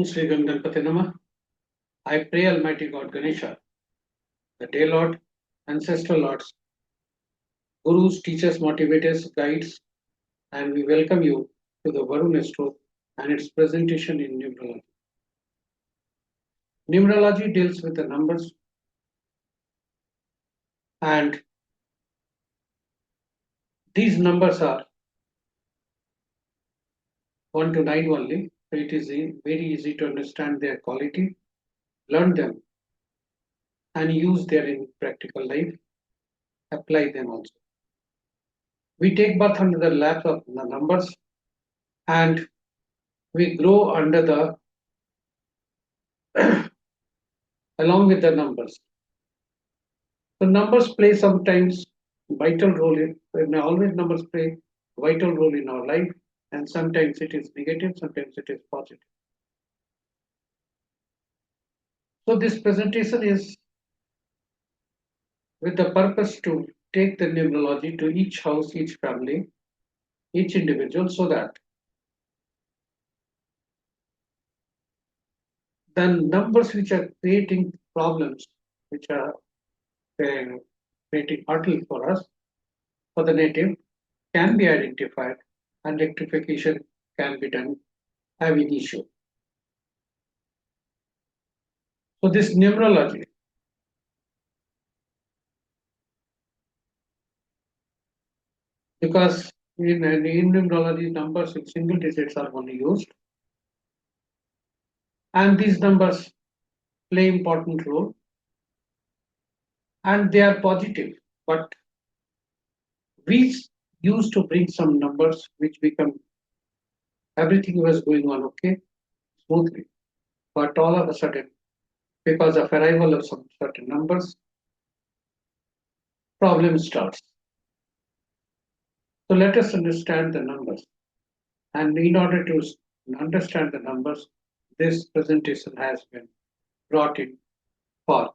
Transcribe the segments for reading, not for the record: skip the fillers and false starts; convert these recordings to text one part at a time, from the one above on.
Sri Ganganpati Namah. I pray Almighty God Ganesha, the Day Lord, Ancestral Lords, Gurus, teachers, motivators, guides, and we welcome you to the Varun Astro and its presentation in numerology. Numerology deals with the numbers, and these numbers are 1 to 9 only, so it is very easy to understand their quality, learn them, and use them in practical life, apply them also. We take birth under the lap of the numbers, and we grow under the along with the numbers. So numbers play sometimes vital role in always numbers play vital role in our life, and sometimes it is negative, sometimes it is positive. So this presentation is with the purpose to take the numerology to each house, each family, each individual, so that the numbers which are creating problems, which are creating hurdle for us, for the native, can be identified and rectification can be done having issue. So this numerology, because in numerology numbers in single digits are only used, and these numbers play important role, and they are positive, but we used to bring some numbers which become everything was going on okay smoothly, but all of a sudden, because of arrival of some certain numbers, problem starts. So let us understand the numbers, and in order to understand the numbers, this presentation has been brought in for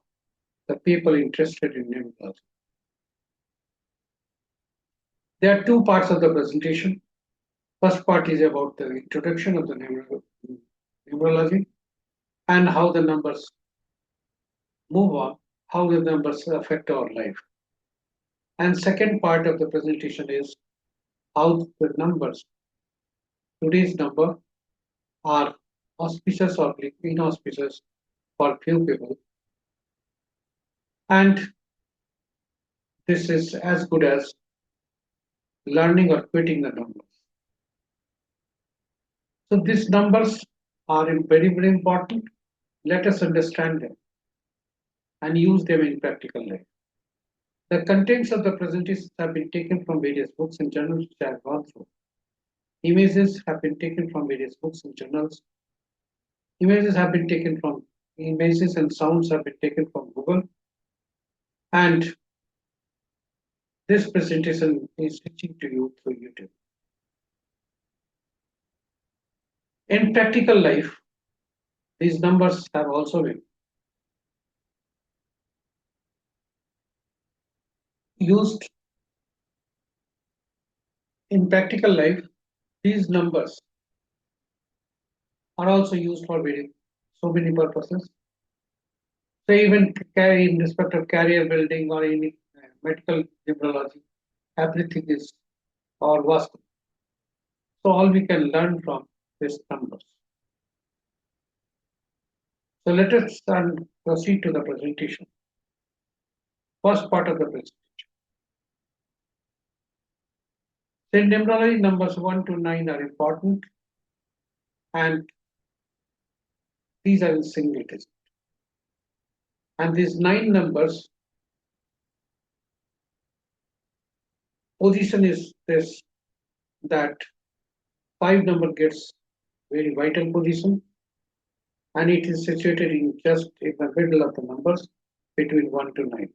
the people interested in numerology. There are two parts of the presentation. First part is about the introduction of the numerology and how the numbers move on, how the numbers affect our life. And second part of the presentation is how the numbers, today's number, are auspicious or inauspicious for few people. And this is as good as learning or quitting the numbers. So these numbers are very, very important. Let us understand them and use them in practical life. The contents of the presentations have been taken from various books and journals which I have gone through. Images have been taken from various books and journals. Images and sounds have been taken from Google. And this presentation is reaching to you through YouTube. In practical life, these numbers have also been used. In practical life, these numbers are also used for so many purposes. So even in respect of career building or any medical numerology, everything is or vastu. So all we can learn from these numbers. So let us proceed to the presentation. First part of the presentation. So in numerology, numbers 1 to 9 are important, and these are in single digit. And these 9 numbers, position is this, that 5 number gets very vital position, and it is situated in just in the middle of the numbers between 1 to 9.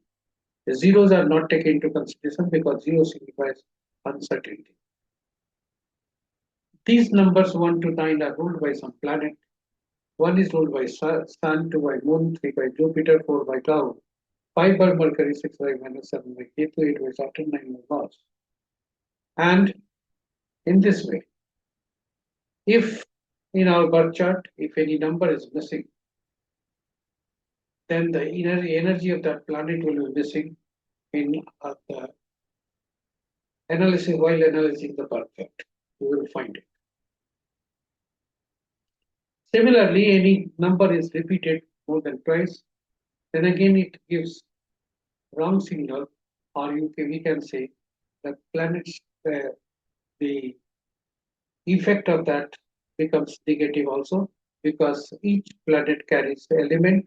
The zeros are not taken into consideration because 0 signifies uncertainty. These numbers 1 to 9 are ruled by some planet. 1 is ruled by Sun, 2 by Moon, 3 by Jupiter, 4 by Cloud, 5 by Mercury, 6 by Venus, 7 by Ketu, 8 by Saturn, 9 by Mars. And in this way, if In our birth chart, if any number is missing, then the inner energy of that planet will be missing in the analysis while analyzing the birth chart. You will find it. Similarly, any number is repeated more than twice, then again it gives wrong signal, or we can say the planets, the effect of that becomes negative also because each planet carries the element,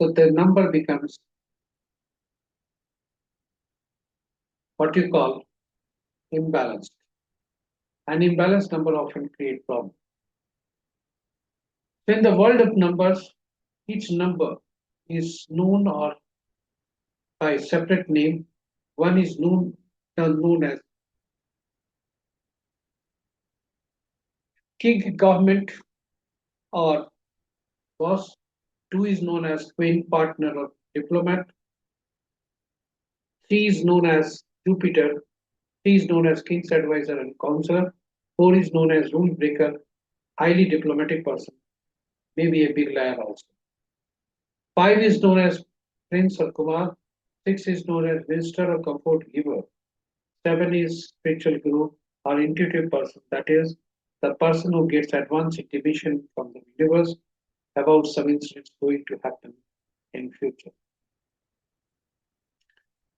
so the number becomes what you call imbalanced. An imbalanced number often create problems. So in the world of numbers, each number is known or by a separate name. One is known as king, government, or boss. Two is known as queen, partner, or diplomat. Three is known as Jupiter. Three is known as king's advisor and counselor. Four is known as rule breaker, highly diplomatic person, maybe a big liar also. Five is known as prince or kumar. Six is known as minister or comfort giver. Seven is spiritual guru or intuitive person. That is the person who gets advanced intuition from the universe about some incidents going to happen in future.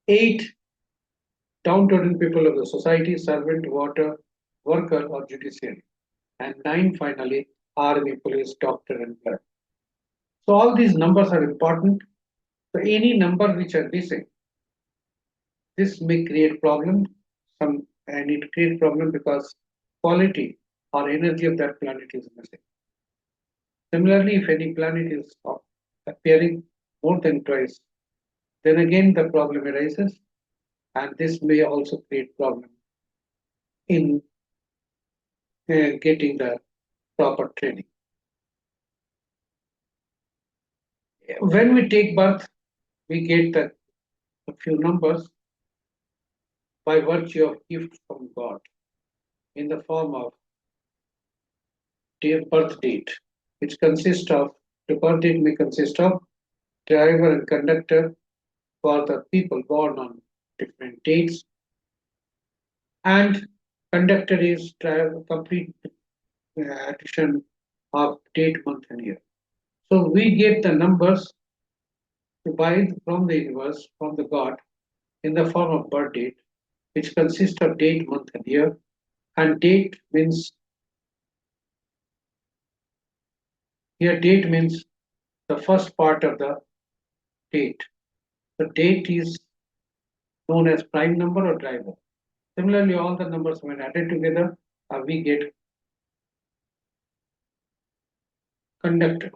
Eight, downtrodden people of the society, servant, worker, or judiciary. And nine, finally, army, police, doctor, and blood. So all these numbers are important. So any number which are missing, this may create problem. And it creates problem because quality or energy of that planet is missing. Similarly, if any planet is appearing more than twice, then again the problem arises, and this may also create problem in getting the proper training. When we take birth, we get a few numbers by virtue of gift from God in the form of birth date, which consists of the birth date may consist of driver and conductor for the people born on different dates, and conductor is complete addition of date, month, and year. So we get the numbers to buy from the universe, from the God, in the form of birth date, which consists of date, month, and year. And date means the first part of the date. The date is known as prime number or driver. Similarly, all the numbers when added together, we get conductor.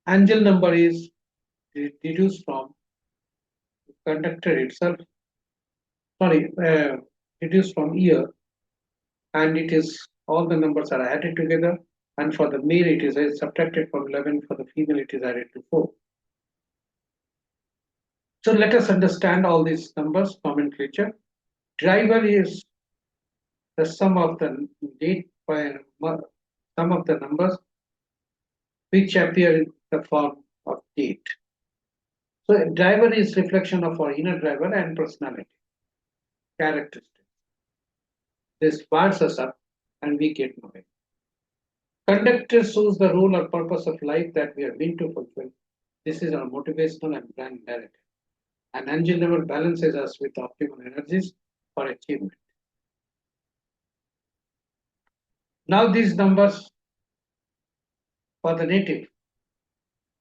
Angel number is deduced from conductor itself, deduced from year, and it is all the numbers are added together, and for the male it is subtracted from 11, for the female it is added to 4. So let us understand all these numbers, nomenclature. Driver is the sum of the date by sum of the numbers which appear in the form of date. So a driver is reflection of our inner driver and personality, characteristics. This fires us up and we get moving. Conductor shows the role or purpose of life that we are meant to fulfill. This is our motivational and brand narrative. An angel number balances us with optimal energies for achievement. Now these numbers for the native,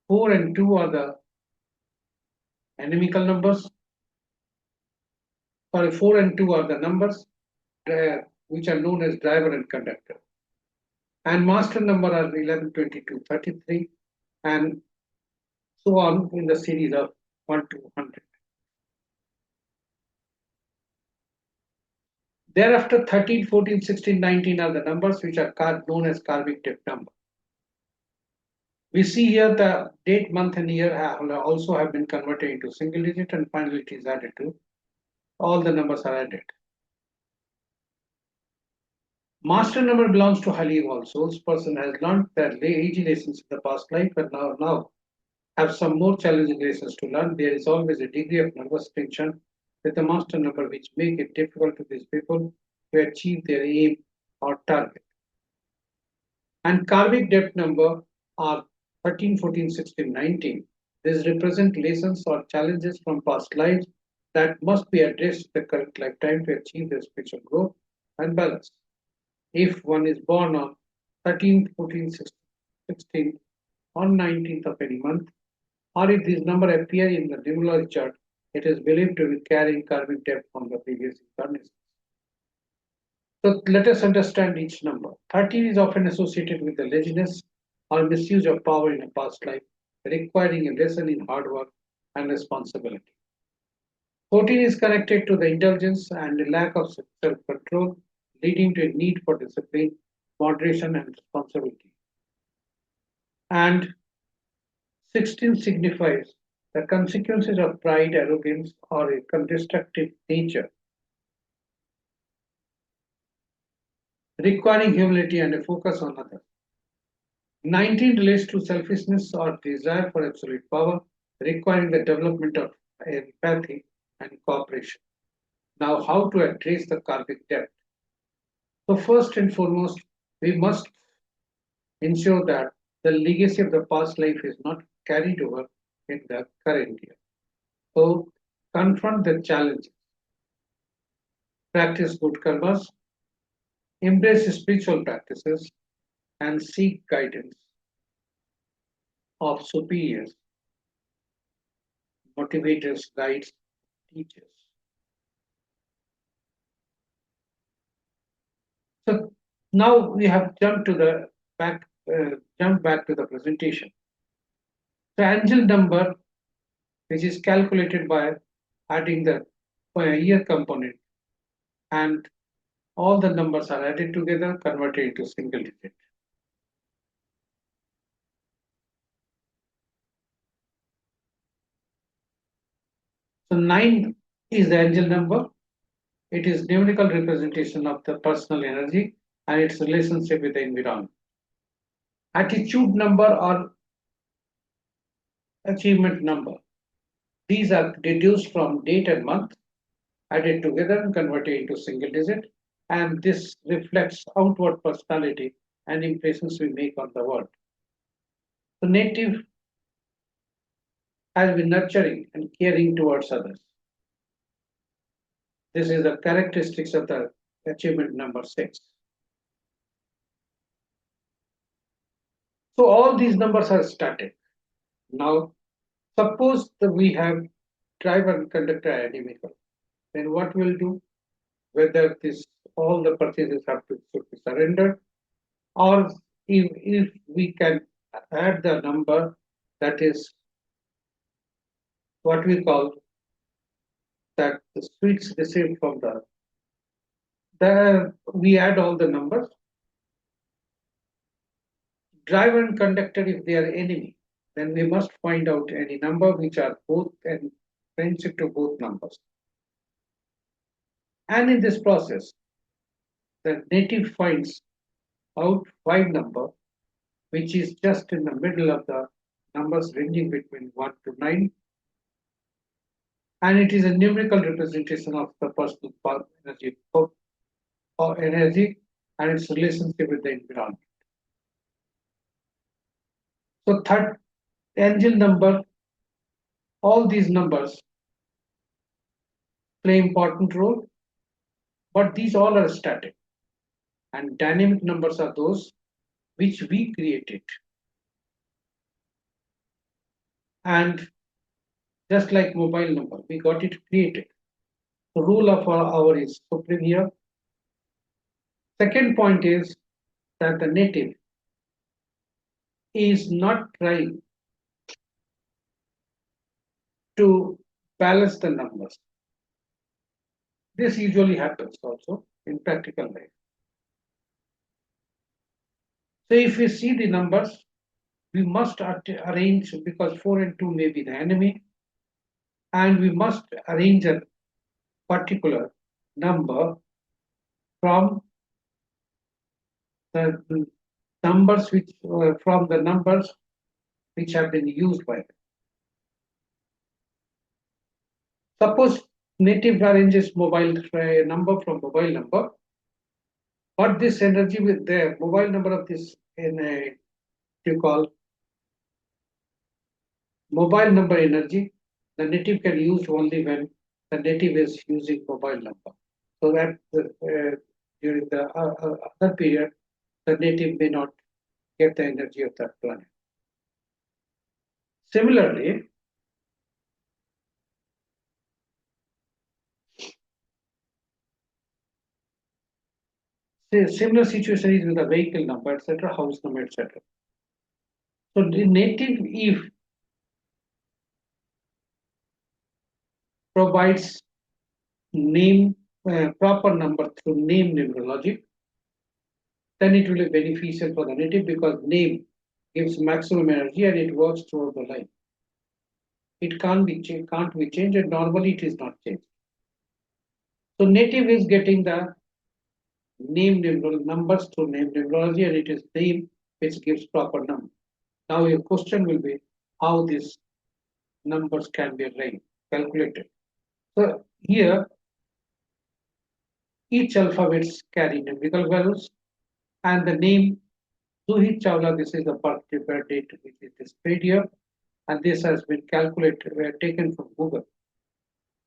4 and 2 are the inimical numbers. Sorry, 4 and 2 are the numbers which are known as driver and conductor. And master number are 11, 22, 33, and so on in the series of 1 to 100. Thereafter, 13, 14, 16, 19 are the numbers which are known as karmic depth number. We see here the date, month, and year also have been converted into single digit, and finally it is added to. All the numbers are added. Master number belongs to highly evolved souls. Person has learned their age lessons in the past life and now have some more challenging lessons to learn. There is always a degree of nervous tension with the master number which make it difficult to these people to achieve their aim or target. And karmic debt number are 13, 14, 16, 19. These represent lessons or challenges from past lives that must be addressed in the current lifetime to achieve their spiritual growth and balance. If one is born on 13th, 14th, 16th, on 19th of any month, or if this number appear in the numerology chart, it is believed to be carrying karmic debt from the previous incarnations. So let us understand each number. 13 is often associated with the laziness or misuse of power in a past life, requiring a lesson in hard work and responsibility. 14 is connected to the intelligence and a lack of self-control, leading to a need for discipline, moderation, and responsibility. And 16 signifies the consequences of pride, arrogance, or a destructive nature, requiring humility and a focus on others. 19 relates to selfishness or desire for absolute power, requiring the development of empathy and cooperation. Now, how to address the karmic debt? So, first and foremost, we must ensure that the legacy of the past life is not carried over in the current year. So, confront the challenges, practice good karmas, embrace spiritual practices, and seek guidance of superiors, motivators, guides, teachers. So now we have jumped back to the presentation. The angel number, which is calculated by adding the year component, and all the numbers are added together, converted into single digit. So 9 is the angel number. It is numerical representation of the personal energy and its relationship with the environment. Attitude number or achievement number. These are deduced from date and month, added together and converted into single digit. And this reflects outward personality and impressions we make on the world. The native has been nurturing and caring towards others. This is the characteristics of the achievement number 6. So all these numbers are static. Now, suppose that we have driver and conductor identical, then what we'll do? Whether this all the purchases should be surrendered, or if we can add the number that is what we call that the sweets received from the we add all the numbers. Driver and conductor, if they are enemy, then we must find out any number which are both and friendship to both numbers. And in this process, the native finds out 5 number, which is just in the middle of the numbers ranging between 1 to 9. And it is a numerical representation of the personal energy or energy and its relationship with the environment. So third angel number, all these numbers play important role, but these all are static. And dynamic numbers are those which we created. And just like mobile number, we got it created. The rule of our hour is supreme here. Second point is that the native is not trying to balance the numbers. This usually happens also in practical life. So if we see the numbers, we must arrange, because 4 and 2 may be the enemy, and we must arrange a particular number from the numbers which from the numbers which have been used by them. Suppose native arranges mobile number from mobile number, but this energy with the mobile number of this in a you call mobile number energy, the native can use only when the native is using mobile number. So that during the other period, the native may not get the energy of that planet. Similarly, similar situation is with the vehicle number, etc., house number, etc. So the native if provides name proper number through name numerology, then it will be beneficial for the native because name gives maximum energy and it works throughout the life. It can't be changed, and normally it is not changed. So native is getting the name numbers through name numerology, and it is name which gives proper number. Now your question will be how these numbers can be calculated. So here each alphabets carry numerical values, and the name Zuhit Chawla, this is the birth date which is displayed here, and this has been calculated, taken from Google.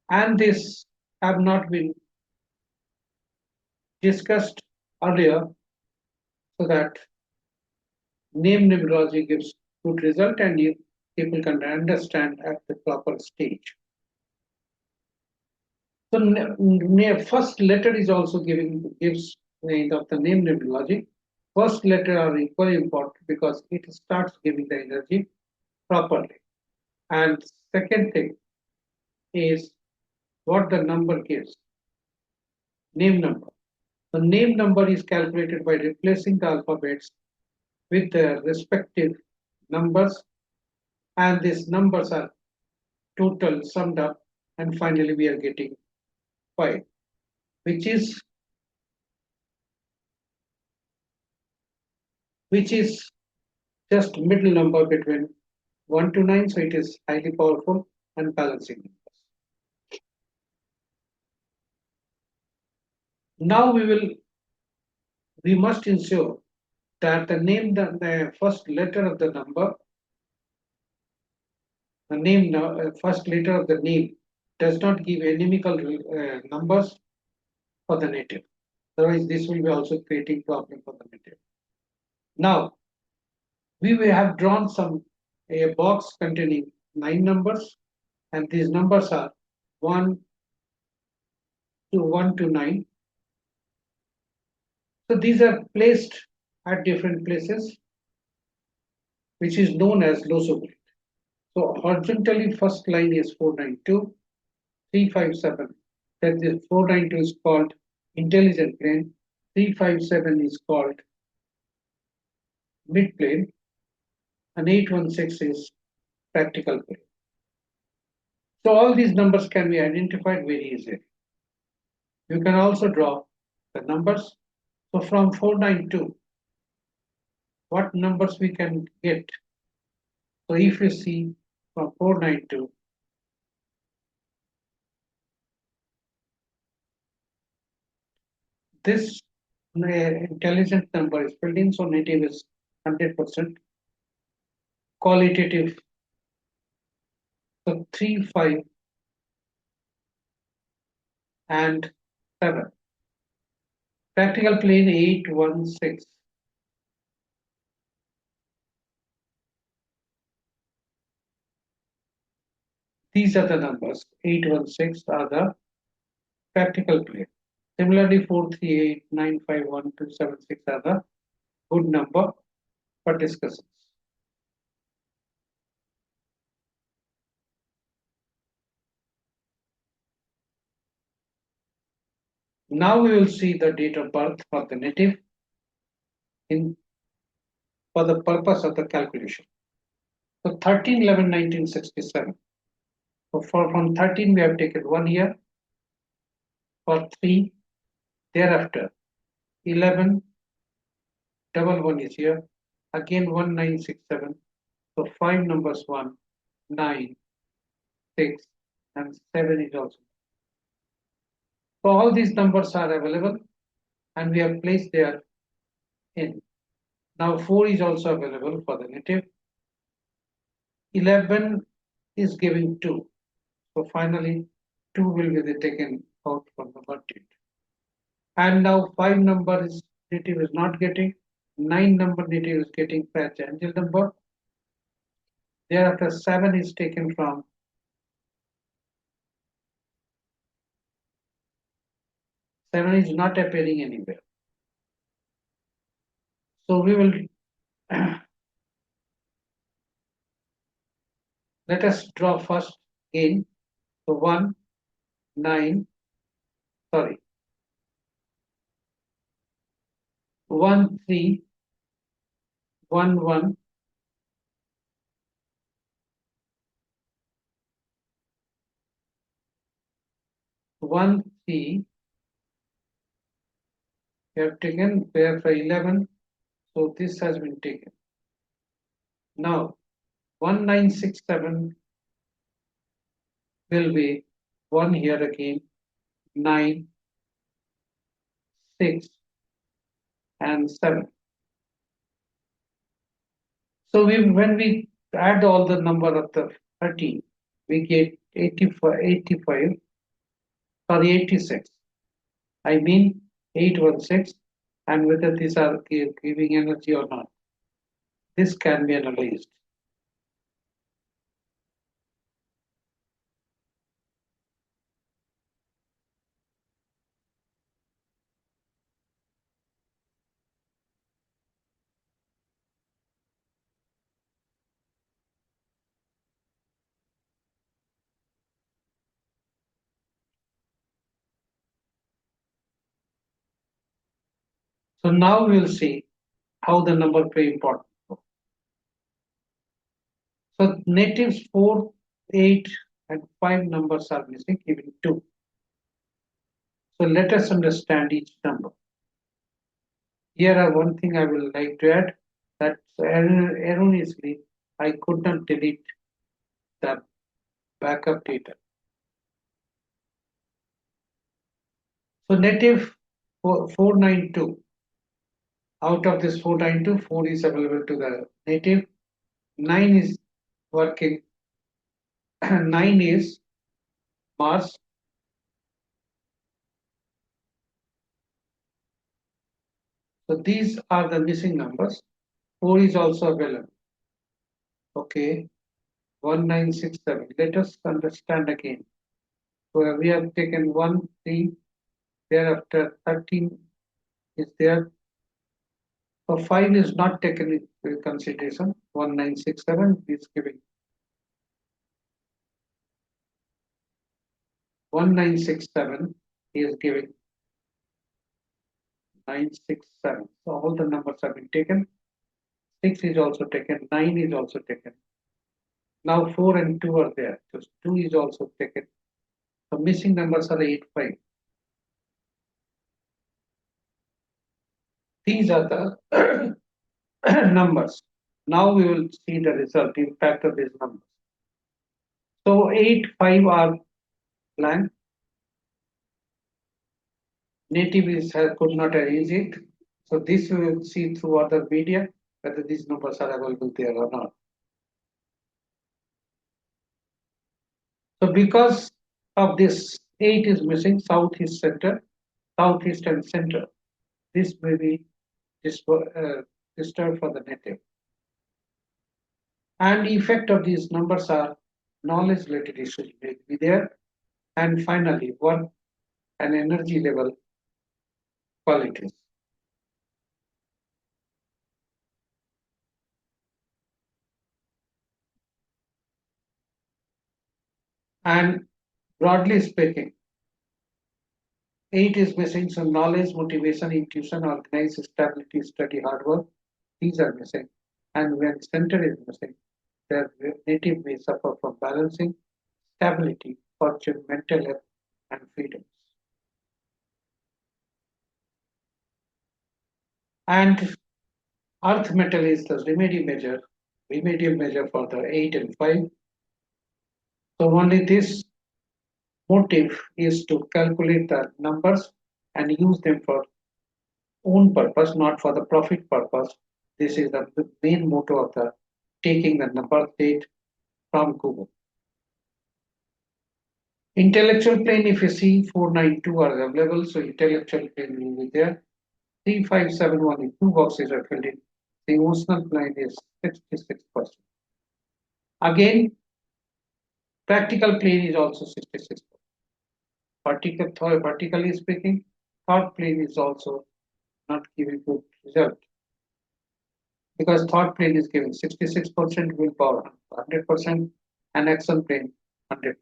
And this have not been discussed earlier, so that name numerology gives good result and people can understand at the proper stage. So first letter is also gives the name numerology. First letter are equally important because it starts giving the energy properly. And second thing is what the number gives. Name number. The name number is calculated by replacing the alphabets with their respective numbers, and these numbers are total summed up, and finally we are getting 5, which is just middle number between 1 to 9, so it is highly powerful and balancing numbers. Now we must ensure that the first letter of the number, first letter of the name does not give inimical numbers for the native. Otherwise, this will be also creating problem for the native. Now, we will have drawn a box containing 9 numbers, and these numbers are 1 to 9. So these are placed at different places, which is known as loso grid. So horizontally, first line is 492, 357. That is 492 is called intelligent plane, 357 is called mid plane, and 816 is practical plane. So all these numbers can be identified very easily. You can also draw the numbers. So from 492, what numbers we can get? So if you see from 492, this intelligent number is filled in, so native is 100%. Qualitative, so 3, 5, and 7. Practical plane 816. These are the numbers. 816 are the practical plane. Similarly, 438, 951, 276 are the good number for discussions. Now we will see the date of birth for the native for the purpose of the calculation. So 13/11/1967. So from 13 we have taken 1 year. For 3, thereafter 11, double one is here. Again 1967. So five numbers 1, 9, 6, and 7 is also. So all these numbers are available and we have placed there in. Now 4 is also available for the native. 11 is giving 2. So finally 2 will be taken out from the birth date. And now 5 number is native is not getting. 9 number native is getting patch angel number. Thereafter 7 is taken from 7 is not appearing anywhere. So we will let us draw first again. So 1, 9, sorry, 1, 3, 1, 1, 1, 3. We have taken where for 11. So this has been taken. Now 1967 will be 1 here again, 9, 6, and 7. So when we add all the number of the 13, we get 85, sorry, 86. I mean 816, and whether these are giving energy or not. This can be analyzed. So now we'll see how the number play important. So natives 4, 8, and 5 numbers are missing, giving 2. So let us understand each number. Here are one thing I will like to add, that erroneously I could not delete the backup data. So native 492. Out of this 492, 4 is available to the native. 9 is working. 9 is Mars. So these are the missing numbers. 4 is also available. Okay, 1967. Let us understand again. So we have taken 1, 3, thereafter 13 is there. So 5 is not taken into consideration. 1967 is giving 1967 is giving 967. So all the numbers have been taken. 6 is also taken. 9 is also taken. Now 4 and 2 are there. So 2 is also taken. So missing numbers are 8, 5. These are the numbers. Now we will see the result, impact of these numbers. So 8, 5 are blank. Native could not arrange it. So this we will see through other media whether these numbers are available there or not. So because of this 8 is missing, southeast center, southeast and center. This may be disturbed for the native. And effect of these numbers are knowledge related issues may be there. And finally, one and energy level qualities. And broadly speaking, 8 is missing, so knowledge, motivation, intuition, organized stability, study, hard work, these are missing. And when center is missing, their native may suffer from balancing, stability, fortune, mental health, and freedoms. And Earth metal is the remedial measure for the 8 and 5. So only this motive is to calculate the numbers and use them for own purpose, not for the profit purpose. This is the main motto of the taking the birth date from Google. Intellectual plane, if you see 492 are available, so intellectual plane will be there. 3571 in two boxes are filled in. The emotional plane is 66%. Again, practical plane is also 66%. Vertically speaking, thought plane is also not giving good result because thought plane is giving 66% willpower, 100%, and action plane 100%.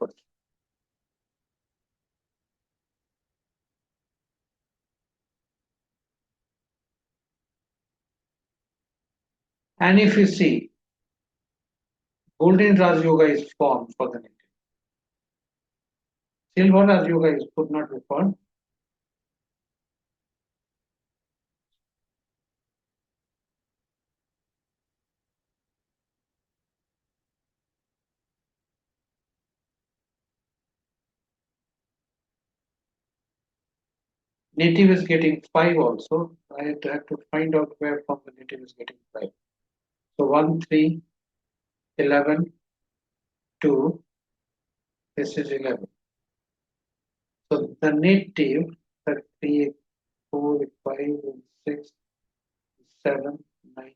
And if you see, golden Raj Yoga is formed for the native. Silver Raj Yoga is could not be formed. Native is getting 5 also. I have to find out where from the native is getting 5. So 1, 3, 11, 2, this is 11. So the native, that 3, 4, 5, 6, 7, 9,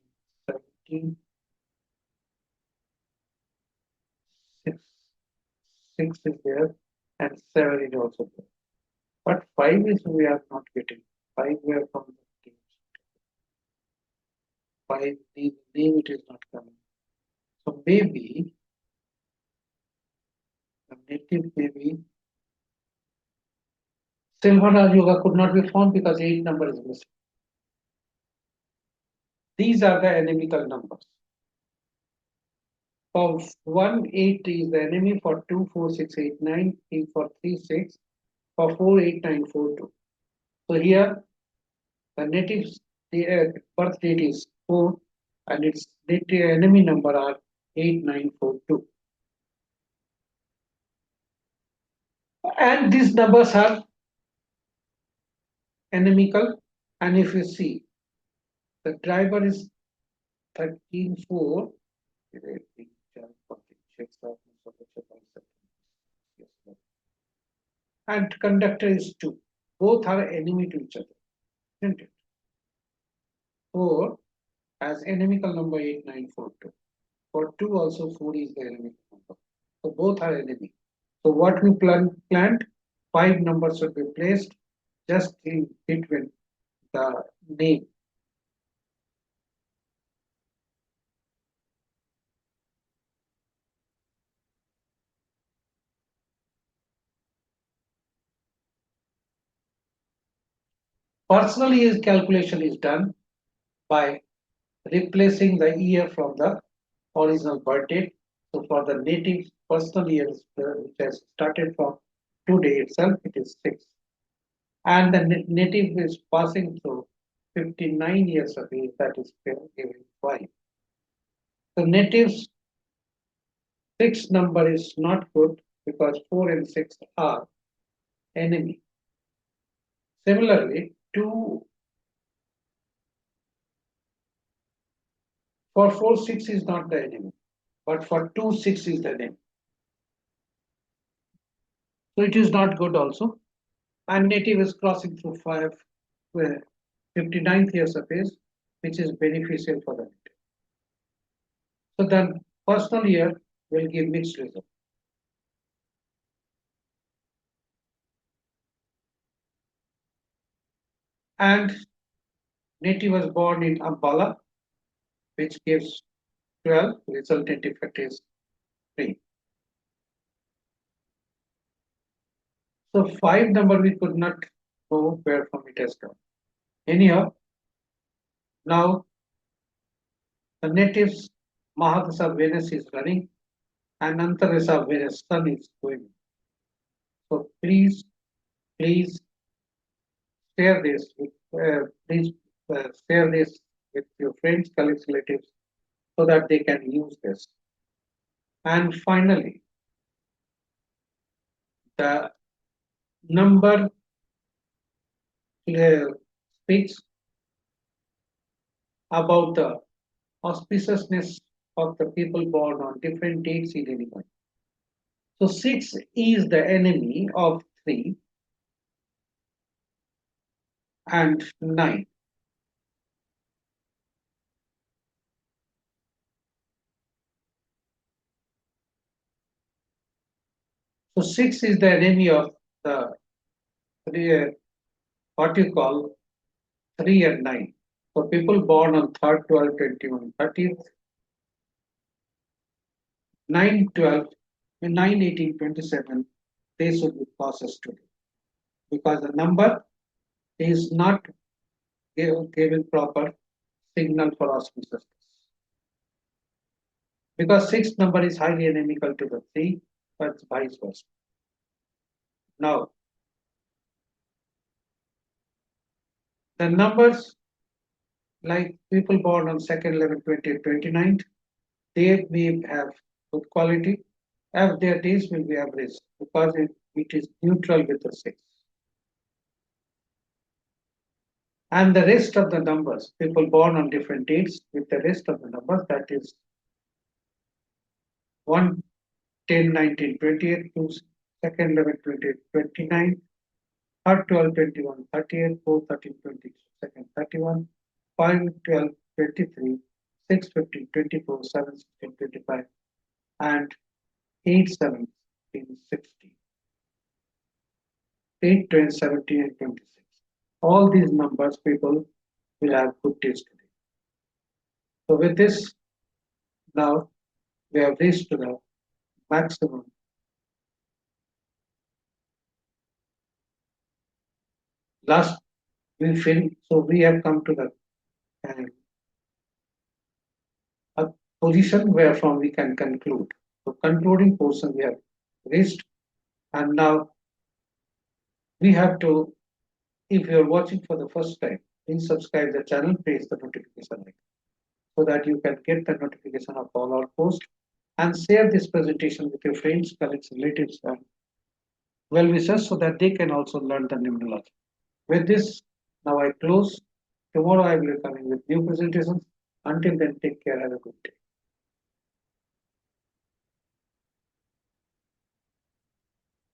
17, 6, 6 is there, and 7 is also there. But 5 is we are not getting. 5 we are from the teams. 5 name it is not coming. So maybe the native maybe Silver Raj Yoga could not be found because 8 number is missing. These are the enemical numbers. For 1, 8 is the enemy, for 2, 4, 6, 8, 9, 3, for 3, 6, for 4, 8, 9, 4, 2. So here the native birth date is 4 and its enemy number are 8, 9, 4, 2. And these numbers are inimical. And if you see, the driver is 13, 4. And conductor is 2. Both are enemy to each other, isn't it? 4 has inimical number 8942. For 2 also 4 is the enemy number. So both are enemy. So what we planned, 5 numbers should be placed just in between the name. Personally, his calculation is done by replacing the year from the original birth date. So for the native personal year, which has started from today itself, it is 6. And the native is passing through 59 years of age, that is giving 5. The native's 6 number is not good because 4 and 6 are enemy. Similarly, 2 for 4, 6 is not the enemy, but for 2, 6 is the enemy. So it is not good also. And native is crossing through 5, 59th years of age, which is beneficial for the native. So then personal year will give mixed result. And native was born in Ambala, which gives 12, resultant effect is 3. So 5 number we could not know where from it has come. Anyhow, now the natives Mahadasa Venus is running and Antarasa Venus Sun is going. So please share this with please share this with your friends, colleagues, relatives, so that they can use this. And finally, the number speaks about the auspiciousness of the people born on different dates in any month. So 6 is the enemy of 3 and 9. So 6 is the enemy of the three, what you call 3 and 9. So people born on 3rd, 12th, 21, 30th, 9, 12, 9, 18, 27, they should be processed today because the number is not giving proper signal for auspiciousness. Because 6 number is highly inimical to the 3, but vice versa. Now, the numbers like people born on 2nd, 11th, 20th, 29th, they may have good quality, as their days will be average because it is neutral with the 6. And the rest of the numbers, people born on different dates with the rest of the numbers, that is 1, 10, 19, 28, 2, 2nd, 11th, 20th, 29, 3rd, 12, 21, 30th, 4, 13, 20, 2nd, 31, 5, 12, 23, 6, 15, 24, 7, 16, 25, and 8, 17, 16, 8, 20, 17, and 26. All these numbers people will have good days today. So with this, now we have reached to the maximum. Last we feel so we have come to the a position where from we can conclude. So concluding portion we have reached, and now we have to, if you are watching for the first time, please subscribe the channel, press the notification icon so that you can get the notification of all our posts, and share this presentation with your friends, colleagues, relatives, and well-wishers so that they can also learn the numerology. With this, now I close. Tomorrow I will be coming with new presentations. Until then, take care. Have a good day.